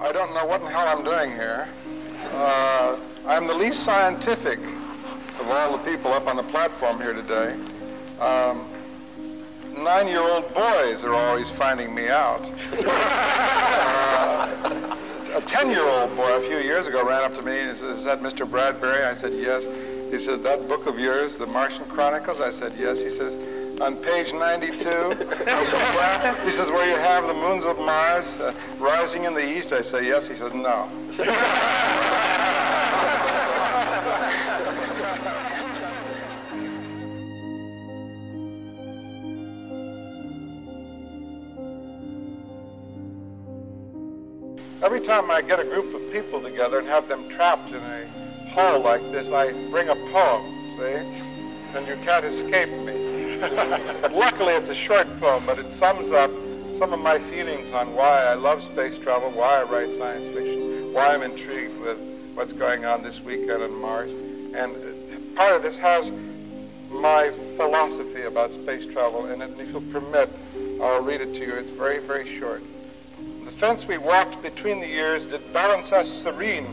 I don't know what in hell I'm doing here. I'm the least scientific of all the people up on the platform here today. 9-year-old boys are always finding me out. A 10-year-old boy a few years ago ran up to me and he said, "Is that Mr. Bradbury?" I said, "Yes." He said, "That book of yours, The Martian Chronicles?" I said, "Yes." He says, "On page 92? I said, "Well," he says, "where you have the moons of Mars rising in the east?" I say, "Yes." He says, "No." Every time I get a group of people together and have them trapped in a hall like this, I bring a poem, see? And you can't escape me. But luckily it's a short poem, but it sums up some of my feelings on why I love space travel, why I write science fiction, why I'm intrigued with what's going on this weekend on Mars. And part of this has my philosophy about space travel in it, and if you'll permit, I'll read it to you. It's very, very short. "The fence we walked between the years did balance us serene.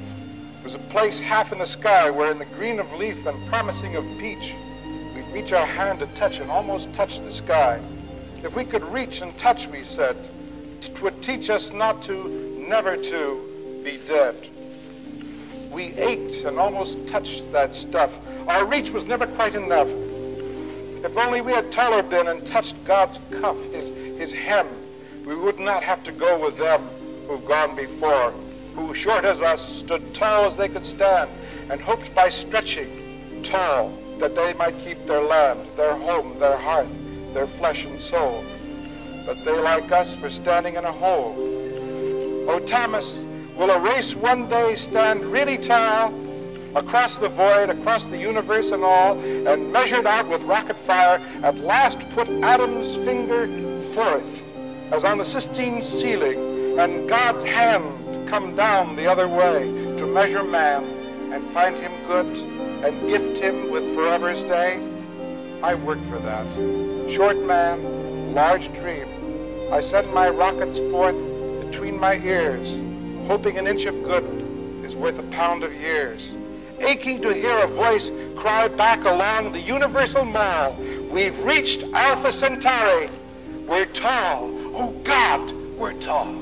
It was a place half in the sky where in the green of leaf and promising of peach, we'd reach our hand to touch and almost touch the sky. If we could reach and touch, we said, it would teach us not to, never to, be dead. We ached and almost touched that stuff. Our reach was never quite enough. If only we had taller been and touched God's cuff, his hem, we would not have to go with them who've gone before, who, short as us, stood tall as they could stand, and hoped by stretching tall that they might keep their land, their home, their hearth, their flesh and soul. But they, like us, were standing in a hole. Oh, Thomas, will a race one day stand really tall across the void, across the universe and all, and measured out with rocket fire, at last put Adam's finger forth as on the Sistine ceiling, and God's hand come down the other way to measure man and find him good and gift him with forever's day? I work for that. Short man, large dream. I send my rockets forth between my ears, hoping an inch of good is worth a pound of years. Aching to hear a voice cry back along the universal mall, "We've reached Alpha Centauri. We're tall. Oh God, we're tall."